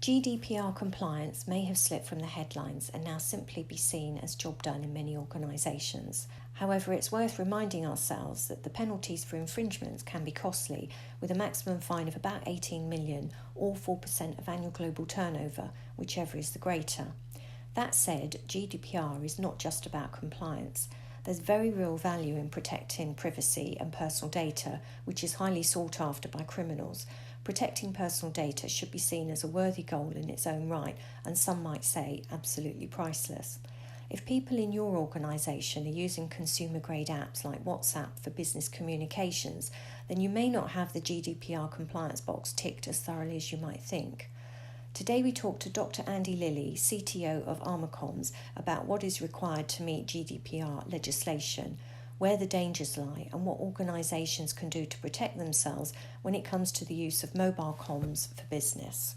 GDPR compliance may have slipped from the headlines and now simply be seen as job done in many organisations. However, it's worth reminding ourselves that the penalties for infringements can be costly, with a maximum fine of about 18 million or 4% of annual global turnover, whichever is the greater. That said, GDPR is not just about compliance. There's very real value in protecting privacy and personal data, which is highly sought after by criminals. Protecting personal data should be seen as a worthy goal in its own right, and some might say absolutely priceless. If people in your organisation are using consumer-grade apps like WhatsApp for business communications, then you may not have the GDPR compliance box ticked as thoroughly as you might think. Today we talk to Dr. Andy Lilly, CTO of Armour, about what is required to meet GDPR legislation, where the dangers lie, and what organisations can do to protect themselves when it comes to the use of mobile comms for business.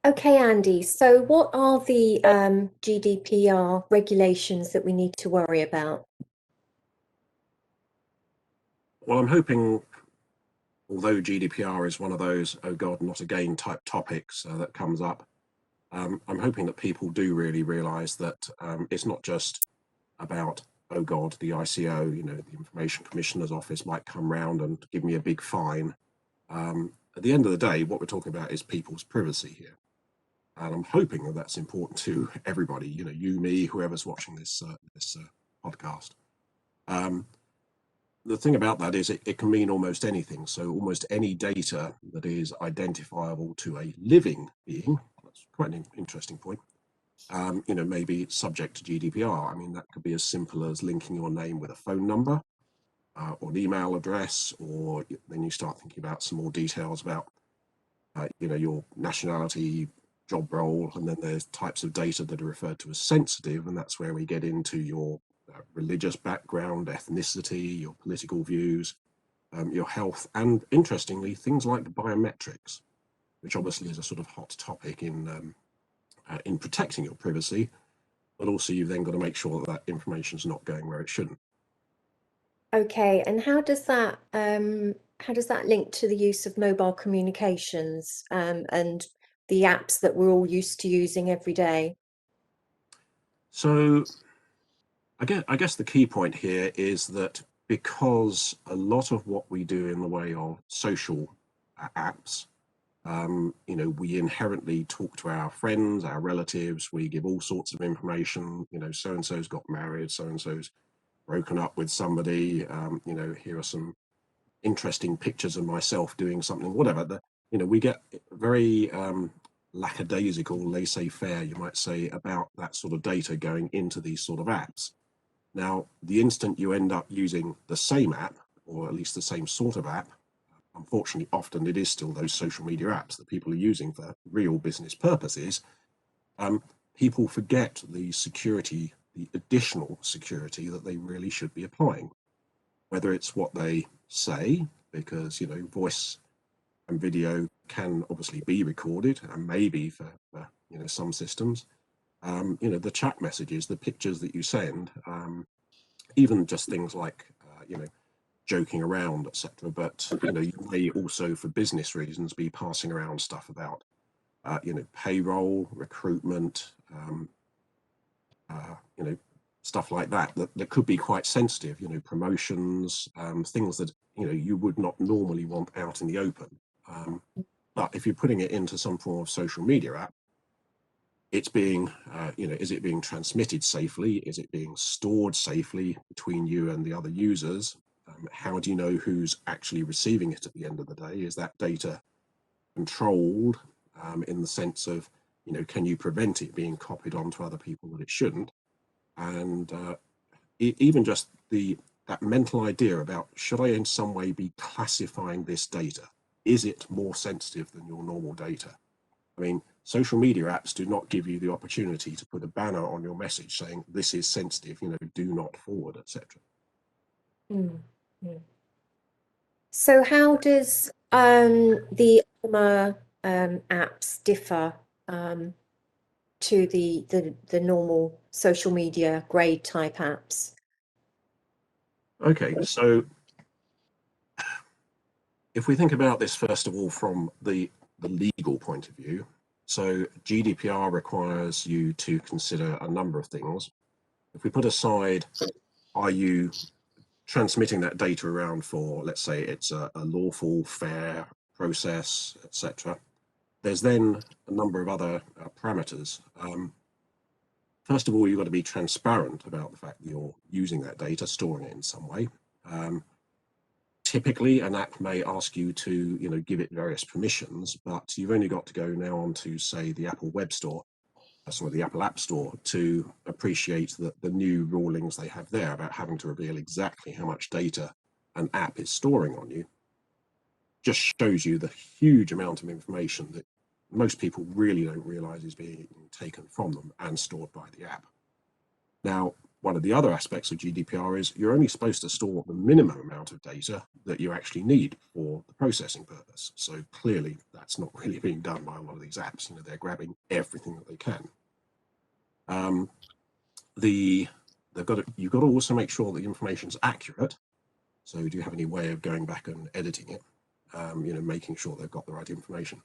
Okay, Andy, so what are the GDPR regulations that we need to worry about? Well, I'm hoping, although GDPR is one of those, oh God, not again type topics that comes up, I'm hoping that people do really realise that it's not just about, oh God, the ICO, the Information Commissioner's Office might come round and give me a big fine. At the end of the day, what we're talking about is people's privacy here. And I'm hoping that that's important to everybody, you, me, whoever's watching this podcast. The thing about that is it can mean almost anything. So almost any data that is identifiable to a living being, that's quite an interesting point, maybe subject to GDPR. I mean, that could be as simple as linking your name with a phone number or an email address, or then you start thinking about some more details about, your nationality, job role, and then there's types of data that are referred to as sensitive, and that's where we get into your religious background, ethnicity, your political views, your health, and interestingly, things like biometrics, which obviously is a sort of hot topic in protecting your privacy, but also you've then got to make sure that that information is not going where it shouldn't. Okay, and how does that link to the use of mobile communications and the apps that we're all used to using every day? So I guess the key point here is that because a lot of what we do in the way of social apps, we inherently talk to our friends, our relatives, we give all sorts of information, so-and-so's got married, so-and-so's broken up with somebody, here are some interesting pictures of myself doing something, whatever. We get very lackadaisical, laissez-faire, you might say, about that sort of data going into these sort of apps. Now, the instant you end up using the same app, or at least the same sort of app, unfortunately, often it is still those social media apps that people are using for real business purposes, people forget the security, the additional security that they really should be applying. Whether it's what they say, because, voice and video can obviously be recorded, and maybe for some systems, the chat messages, the pictures that you send, even just things like, joking around, etc. But, you may also, for business reasons, be passing around stuff about, payroll, recruitment, stuff like that could be quite sensitive, promotions, things that, you would not normally want out in the open. But if you're putting it into some form of social media app, it's being, is it being transmitted safely? Is it being stored safely between you and the other users? How do you know who's actually receiving it at the end of the day? Is that data controlled in the sense of, can you prevent it being copied onto other people that it shouldn't? And even just that mental idea about, should I in some way be classifying this data? Is it more sensitive than your normal data? I mean, social media apps do not give you the opportunity to put a banner on your message saying this is sensitive, do not forward, etc. Mm-hmm. So how does the Armour apps differ to the normal social media grade type apps? Okay, so if we think about this first of all from the the legal point of view, so GDPR requires you to consider a number of things. If we put aside, are you transmitting that data around for, let's say it's a lawful, fair process, etc. There's then a number of other parameters. First of all, you've got to be transparent about the fact that you're using that data, storing it in some way. Typically, an app may ask you to, give it various permissions, but you've only got to go now onto, say, the Apple Web Store, the Apple App Store, to appreciate that the new rulings they have there about having to reveal exactly how much data an app is storing on you just shows you the huge amount of information that most people really don't realize is being taken from them and stored by the app. Now, one of the other aspects of GDPR is you're only supposed to store the minimum amount of data that you actually need for the processing purpose. So clearly that's not really being done by a lot of these apps. They're grabbing everything that they can. You've got to also make sure that the information is accurate. So do you have any way of going back and editing it? Making sure they've got the right information.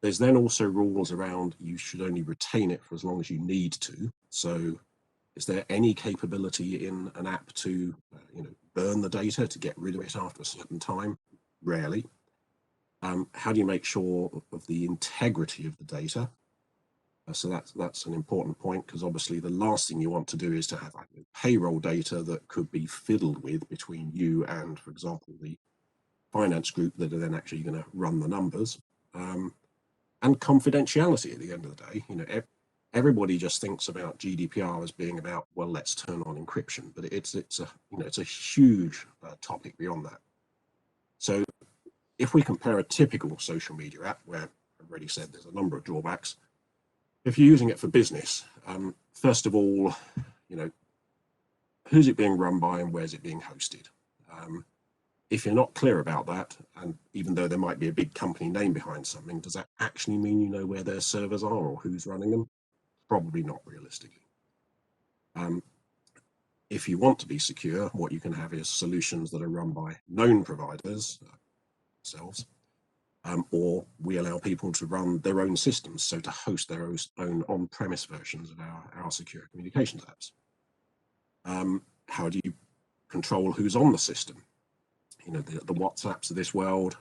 There's then also rules around you should only retain it for as long as you need to. So is there any capability in an app to burn the data, to get rid of it after a certain time? Rarely. How do you make sure of the integrity of the data? So that's an important point, because obviously the last thing you want to do is to have payroll data that could be fiddled with between you and, for example, the finance group that are then actually going to run the numbers. And confidentiality at the end of the day. Everybody just thinks about GDPR as being about, well, let's turn on encryption, but it's a huge topic beyond that. So if we compare a typical social media app, where I've already said there's a number of drawbacks, if you're using it for business, first of all, who's it being run by and where's it being hosted? If you're not clear about that, and even though there might be a big company name behind something, does that actually mean you know where their servers are or who's running them? Probably not, realistically. If you want to be secure, what you can have is solutions that are run by known providers, themselves, or we allow people to run their own systems, so to host their own on-premise versions of our secure communications apps. How do you control who's on the system? The WhatsApps of this world,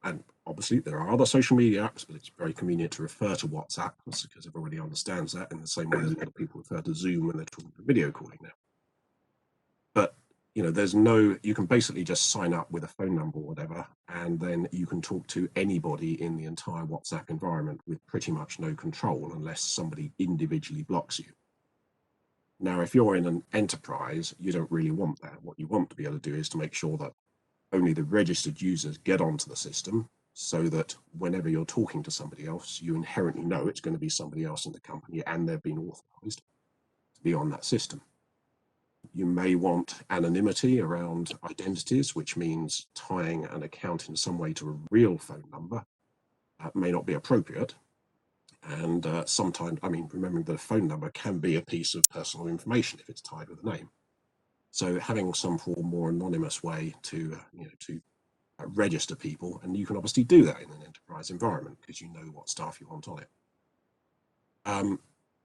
and obviously there are other social media apps, but it's very convenient to refer to WhatsApp because everybody understands that, in the same way that a lot of people refer to Zoom when they're talking to video calling now. But you can basically just sign up with a phone number or whatever, and then you can talk to anybody in the entire WhatsApp environment with pretty much no control unless somebody individually blocks you. Now, if you're in an enterprise, you don't really want that. What you want to be able to do is to make sure that only the registered users get onto the system, so that whenever you're talking to somebody else, you inherently know it's going to be somebody else in the company and they've been authorized to be on that system. You may want anonymity around identities, which means tying an account in some way to a real phone number may not be appropriate. And sometimes, remembering that a phone number can be a piece of personal information if it's tied with a name. So having some form more anonymous way to register people, and you can obviously do that in an enterprise environment because you know what staff you want on it.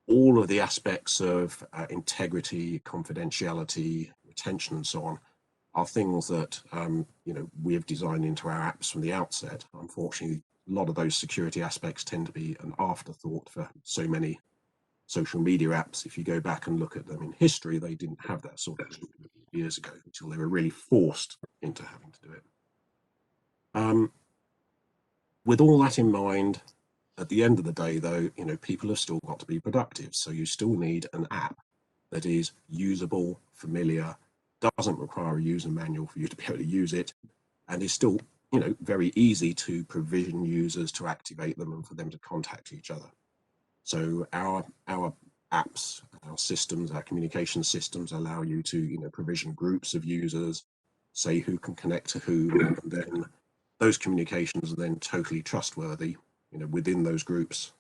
All of the aspects of integrity, confidentiality, retention, and so on are things that we have designed into our apps from the outset. Unfortunately, a lot of those security aspects tend to be an afterthought for so many social media apps. If you go back and look at them in history, they didn't have that sort of thing years ago until they were really forced into having to do it. With all that in mind, at the end of the day, though, people have still got to be productive. So you still need an app that is usable, familiar, doesn't require a user manual for you to be able to use it, and is still, very easy to provision users, to activate them, and for them to contact each other. So our apps, our systems, our communication systems allow you to, provision groups of users, say who can connect to who, and then those communications are then totally trustworthy. Within those groups,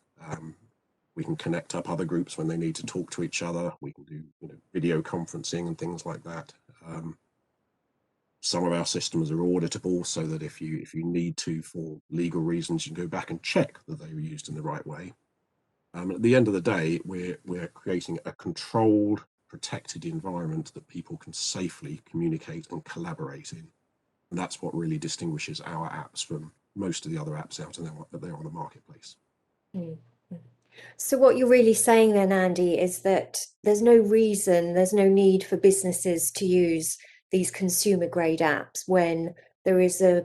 we can connect up other groups when they need to talk to each other. We can do, video conferencing and things like that. Some of our systems are auditable, so that if you need to, for legal reasons, you can go back and check that they were used in the right way. At the end of the day, we're creating a controlled, protected environment that people can safely communicate and collaborate in. And that's what really distinguishes our apps from most of the other apps out there on the marketplace. Mm. So what you're really saying then, Andy, is that there's no reason, there's no need for businesses to use these consumer grade apps when there is a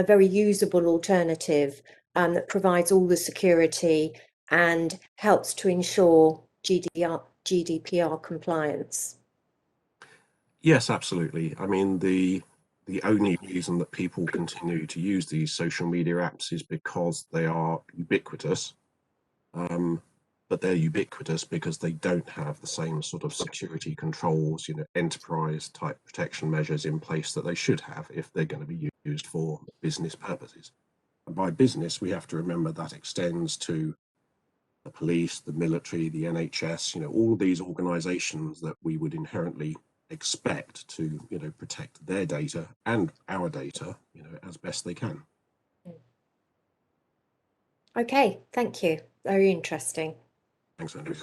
very usable alternative that provides all the security and helps to ensure GDPR compliance. Yes, absolutely. I mean, the only reason that people continue to use these social media apps is because they are ubiquitous. But they're ubiquitous because they don't have the same sort of security controls, enterprise type protection measures in place that they should have if they're going to be used for business purposes. And by business, we have to remember that extends to the police, the military, the NHS, all these organizations that we would inherently expect to, protect their data and our data, as best they can. Okay, thank you. Very interesting. Thanks, Andrew.